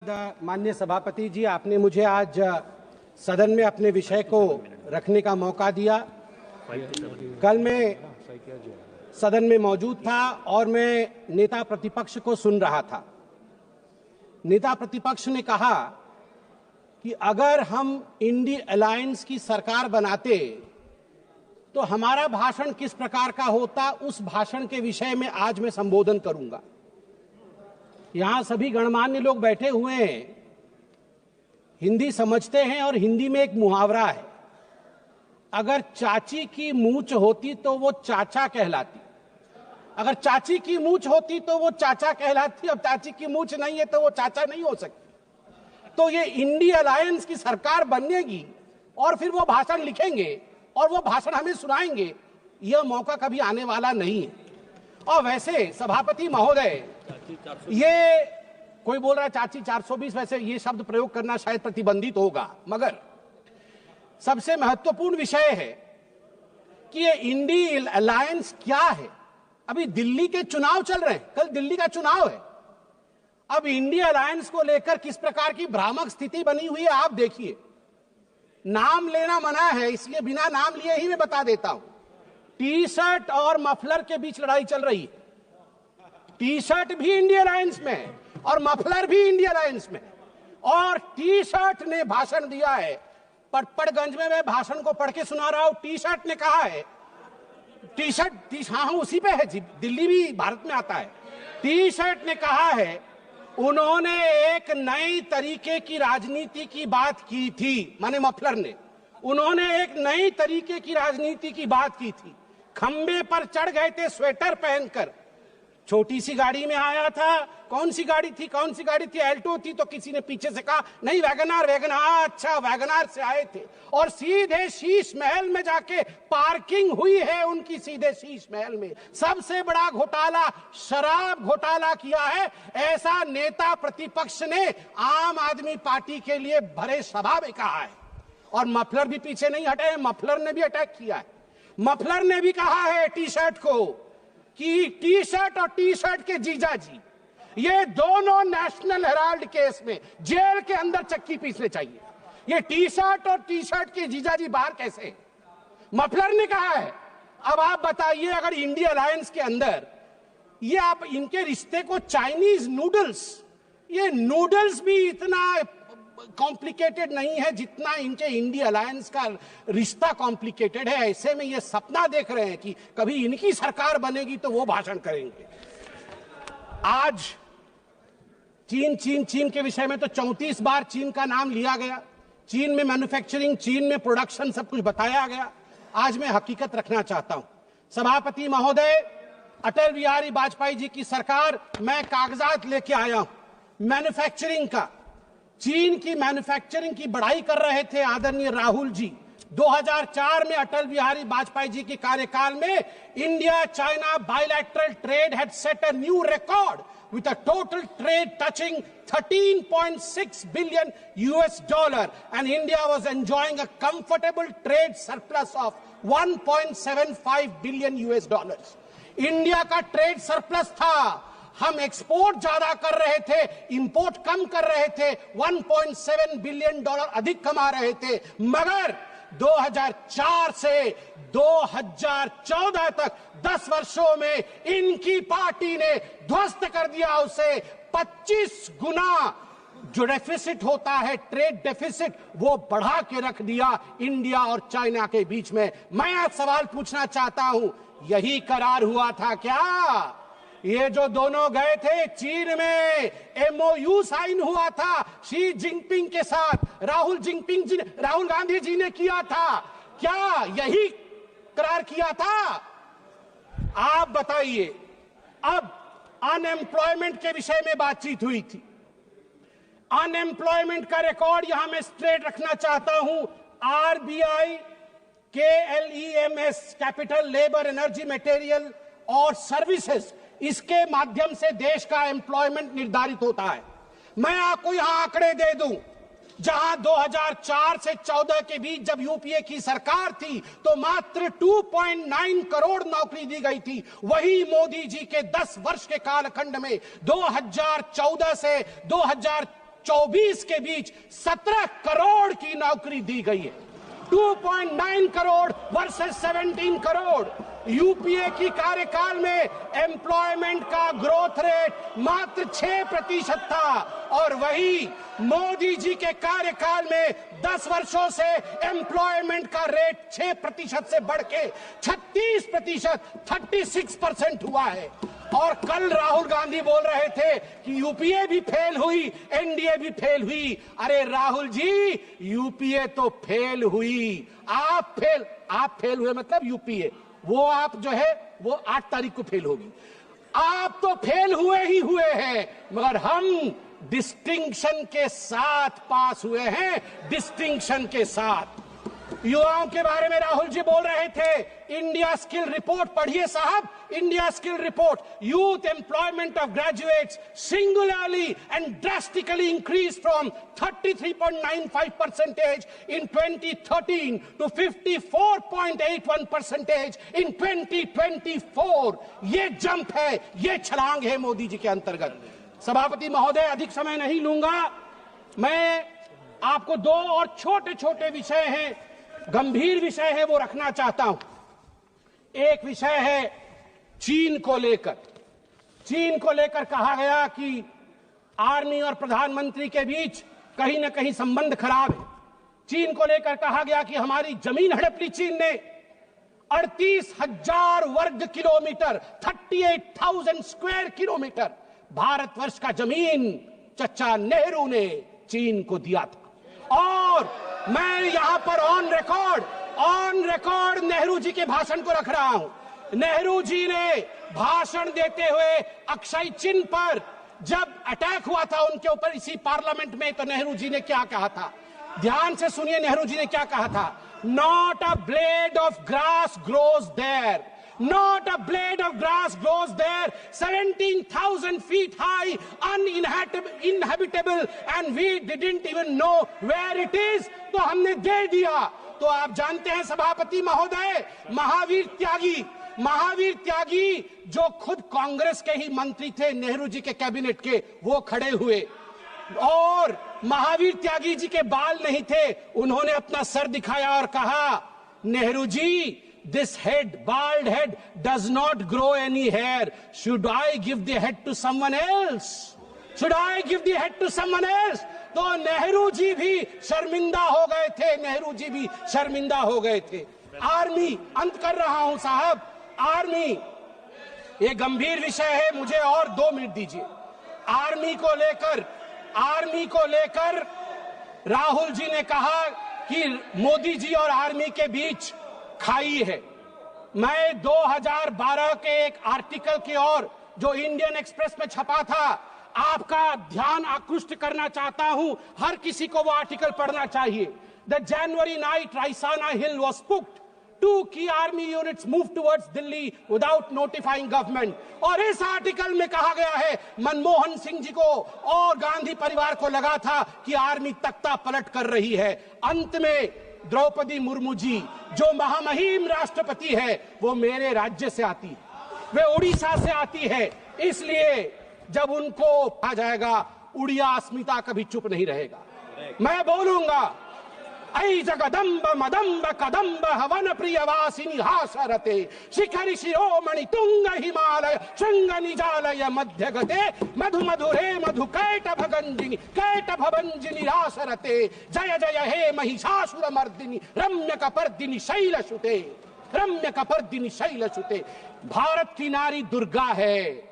माननीय सभापति जी, आपने मुझे आज सदन में अपने विषय को रखने का मौका दिया। कल मैं सदन में मौजूद था और मैं नेता प्रतिपक्ष को सुन रहा था। नेता प्रतिपक्ष ने कहा कि अगर हम इंडी अलायंस की सरकार बनाते तो हमारा भाषण किस प्रकार का होता, उस भाषण के विषय में आज मैं संबोधन करूंगा। यहां सभी गणमान्य लोग बैठे हुए हैं, हिंदी समझते हैं और हिंदी में एक मुहावरा है, अगर चाची की मूंछ होती तो वो चाचा कहलाती, अगर चाची की मूंछ होती तो वो चाचा कहलाती, अब चाची की मूंछ नहीं है तो वो चाचा नहीं हो सकती। तो ये इंडी अलायंस की सरकार बनेगी और फिर वो भाषण लिखेंगे और वो भाषण हमें सुनाएंगे, यह मौका कभी आने वाला नहीं है। और वैसे सभापति महोदय, ये कोई बोल रहा है चाची 420, वैसे ये शब्द प्रयोग करना शायद प्रतिबंधित होगा, मगर सबसे महत्वपूर्ण विषय है कि ये इंडी अलायंस क्या है। अभी दिल्ली के चुनाव चल रहे हैं, कल दिल्ली का चुनाव है। अब इंडी अलायंस को लेकर किस प्रकार की भ्रामक स्थिति बनी हुई है आप देखिए। नाम लेना मना है, इसलिए बिना नाम लिए ही मैं बता देता हूं। टी शर्ट और मफलर के बीच लड़ाई चल रही है। टी शर्ट भी इंडिया अलायंस में है और मफलर भी इंडिया अलायंस में है। और टी शर्ट ने भाषण दिया है, पटपड़गंज में मैं भाषण को पढ़ के सुना रहा हूं। टी शर्ट ने कहा है, टी शर्ट हाँ उसी पे है जी, दिल्ली भी भारत में आता है। टी शर्ट ने कहा है, उन्होंने एक नई तरीके की राजनीति की बात की थी, माने मफलर ने, उन्होंने एक नई तरीके की राजनीति की बात की थी। खंबे पर चढ़ गए थे स्वेटर पहनकर, छोटी सी गाड़ी में आया था। कौन सी गाड़ी थी? एल्टो थी। तो किसी ने पीछे से कहा नहीं वैगनार। अच्छा, वैगनार से आए थे और सीधे शीश महल में जाके पार्किंग हुई है उनकी, सीधे शीश महल में। सबसे बड़ा घोटाला, शराब घोटाला किया है, ऐसा नेता प्रतिपक्ष ने आम आदमी पार्टी के लिए भरे सभा में कहा है। और मफलर भी पीछे नहीं हटे, मफलर ने भी अटैक किया है। मफलर ने भी कहा है टी शर्ट को कि टी शर्ट और टी शर्ट के जीजाजी, ये दोनों नेशनल हेराल्ड केस में जेल के अंदर चक्की पीसने चाहिए। ये टी शर्ट और टी शर्ट के जीजाजी बाहर कैसे? मफलर ने कहा है। अब आप बताइए, अगर इंडिया अलायंस के अंदर ये आप इनके रिश्ते को चाइनीज नूडल्स, ये नूडल्स भी इतना कॉम्प्लिकेटेड नहीं है जितना इनके इंडिया अलायंस का रिश्ता कॉम्प्लिकेटेड है। ऐसे में ये सपना देख रहे हैं कि कभी इनकी सरकार बनेगी तो वो भाषण करेंगे। आज चीन के विषय में तो 34 बार चीन का नाम लिया गया। चीन में मैन्युफैक्चरिंग, चीन में प्रोडक्शन, सब कुछ बताया गया। आज मैं हकीकत रखना चाहता हूं। सभापति महोदय, अटल बिहारी वाजपेयी जी की सरकार, मैं कागजात लेके आया हूं मैन्युफैक्चरिंग का। चीन की मैन्युफैक्चरिंग की बढ़ाई कर रहे थे आदरणीय राहुल जी। 2004 में अटल बिहारी वाजपेयी जी के कार्यकाल में India China bilateral trade had set a new record with a total trade touching 13.6 billion US dollar, and India was enjoying a comfortable trade surplus of 1.75 billion US dollars. India का ट्रेड सरप्लस था। हम export ज्यादा कर रहे थे, import कम कर रहे थे, 1.7 बिलियन डॉलर अधिक कमा रहे थे। मगर 2004 से 2014 तक 10 वर्षों में इनकी पार्टी ने ध्वस्त कर दिया उसे। 25 गुना जो डेफिसिट होता है, ट्रेड डेफिसिट, वो बढ़ा के रख दिया इंडिया और चाइना के बीच में। मैं आज सवाल पूछना चाहता हूं, यही करार हुआ था क्या? ये जो दोनों गए थे चीन में, MOU साइन हुआ था शी जिनपिंग के साथ, राहुल गांधी जी ने किया था क्या? यही करार किया था? आप बताइए। अब अनएम्प्लॉयमेंट के विषय में बातचीत हुई थी। अनएम्प्लॉयमेंट का रिकॉर्ड यहां मैं स्ट्रेट रखना चाहता हूं। RBI, KLEMS, capital, labour, energy, material और सर्विसेज, इसके माध्यम से देश का एम्प्लॉयमेंट निर्धारित होता है। मैं आपको यहां आंकड़े दे दूं, जहां 2004 से 14 के बीच जब यूपीए की सरकार थी तो मात्र 2.9 करोड़ नौकरी दी गई थी। वही मोदी जी के 10 वर्ष के कालखंड में 2014 से 24 के बीच 17 करोड़ की नौकरी दी गई है। 2.9 करोड़ वर्सेस 17 करोड़। यूपीए की कार्यकाल में एम्प्लॉयमेंट का ग्रोथ रेट मात्र 6% था और वही मोदी जी के कार्यकाल में 10 वर्षों से एम्प्लॉयमेंट का रेट 6% से बढ़ के 36%, 36% हुआ है। और कल राहुल गांधी बोल रहे थे कि यूपीए भी फेल हुई, एनडीए भी फेल हुई। अरे राहुल जी, यूपीए तो फेल हुई, आप फेल हुए मतलब यूपीए, वो आप जो है वो 8 तारीख को फेल होगी। आप तो फेल हुए ही हुए हैं, मगर हम डिस्टिंक्शन के साथ पास हुए हैं, डिस्टिंक्शन के साथ। युवाओं के बारे में राहुल जी बोल रहे थे। इंडिया स्किल रिपोर्ट पढ़िए साहब, India skill report. Youth employment of graduates singularly and drastically increase from 33.95% in 2013 to 54.81% in 2024। ये जंप है, ये छलांग है मोदी जी के अंतर्गत। सभापति महोदय, अधिक समय नहीं लूंगा। मैं आपको 2 और छोटे छोटे विषय हैं, गंभीर विषय है, वो रखना चाहता हूं। एक विषय है चीन को लेकर। चीन को लेकर कहा गया कि आर्मी और प्रधानमंत्री के बीच कहीं ना कहीं संबंध खराब है। चीन को लेकर कहा गया कि हमारी जमीन हड़प ली चीन ने। 38,000 वर्ग किलोमीटर, 38,000 स्क्वायर किलोमीटर भारतवर्ष का जमीन चचा नेहरू ने चीन को दिया था। और मैं यहां पर ऑन रिकॉर्ड नेहरू जी के भाषण को रख रहा हूं। नेहरू जी ने भाषण देते हुए अक्षय चिन्ह पर जब अटैक हुआ था उनके ऊपर इसी पार्लियामेंट में, तो नेहरू जी ने क्या कहा था, ध्यान से सुनिए नेहरू जी ने क्या कहा था। Not a blade of grass grows there, not a blade of grass grows there, 17,000 feet high, uninhabitable, and we didn't even know where it is। तो हमने दे दिया। तो आप जानते हैं सभापति महोदय, महावीर त्यागी जो खुद कांग्रेस के ही मंत्री थे, नेहरू जी के कैबिनेट के, वो खड़े हुए और महावीर त्यागी जी के बाल नहीं थे, उन्होंने अपना सर दिखाया और कहा, Nehru ji, this head, bald head, does not grow any hair. Should I give the head to someone else? Should I give the head to someone else? तो नेहरू जी भी शर्मिंदा हो गए थे, आर्मी, अंत कर रहा हूं साहब, आर्मी, ये गंभीर विषय है, मुझे और 2 मिनट दीजिए। आर्मी को लेकर राहुल जी ने कहा कि मोदी जी और आर्मी के बीच खाई है। मैं 2012 के एक आर्टिकल की ओर जो इंडियन एक्सप्रेस में छपा था, आपका ध्यान आकृष्ट करना चाहता हूं। हर किसी को वो आर्टिकल पढ़ना चाहिए। The January night Raisina hill was पुक्ड, 2 key army units moved towards Delhi without notifying government। और इस आर्टिकल में कहा गया है, मनमोहन सिंह जी को और गांधी परिवार को लगा था कि आर्मी तख्ता पलट कर रही है। अंत में द्रौपदी मुर्मू जी, जो महामहिम राष्ट्रपति है, वो मेरे राज्य से आती है, वे उड़ीसा से आती है। इसलिए जब उनको आ जाएगा, उड़िया अस्मिता कभी चुप नहीं रहेगा। मैं बोलूंगा, ऐ जगदम्ब मदम्ब कदम्ब हवन प्रियवासिनी हासरते, शिखरि शिरोमणि तुंग हिमालय शृंग निजालय मध्य गते, मधु मधुरे मधु कैट भभंजिनी रासरते, जय जय हे महिषासुर मर्दिनी रम्य कपर्दिनी शैलसुते। भारत की नारी दुर्गा है।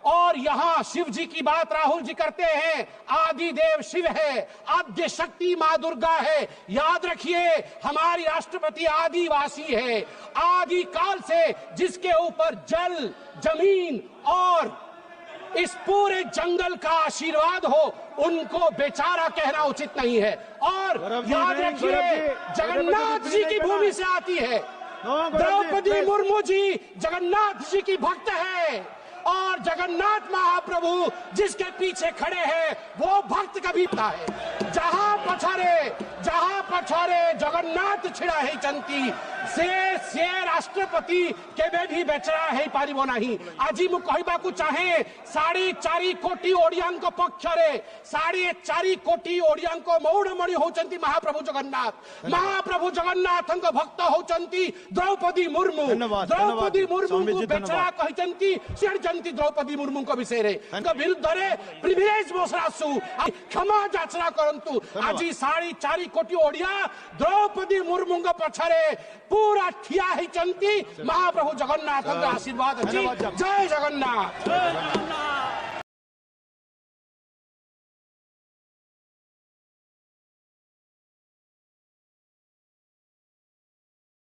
और यहां शिव जी की बात राहुल जी करते हैं, आदि देव शिव है, आद्य शक्ति मां दुर्गा है। याद रखिए, हमारी राष्ट्रपति आदिवासी है, आदि काल से जिसके ऊपर जल, जमीन और इस पूरे जंगल का आशीर्वाद हो, उनको बेचारा कहना उचित नहीं है। और याद रखिए, जगन्नाथ जी की भूमि से आती है। द्रौपदी मुर्मू जी जगन्नाथ जी की भक्त है और जगन्नाथ महाप्रभु जिसके पीछे खड़े हैं वो भक्त कभी पता है। जहां पछारे जगन्नाथ छिड़ा है चंती से राष्ट्रपति केबे भी बेचरा है पारिबो नहीं। आज मु कहबाकू चाहे 4.5 कोटी ओडियां पक्षरे 4.5 कोटी ओडियां मौड़मणि होचंती महाप्रभु जगन्नाथ। महाप्रभु जगन्नाथ भक्त होचंती द्रौपदी मुर्मू। द्रौपदी मुर्मू को बेचरा कहचंती सिरचंती द्रौपदी मुर्मू को विषय रे विरुद्ध रे प्रिविलेज मोसरासु क्षमा याचना करंतु। आज 4.5 कोटी ओडिया द्रौपदी मुर्मू पछरे पूरा ठिया ही चंती महाप्रभु जगन्नाथ आशीर्वाद। जय जगन्नाथ।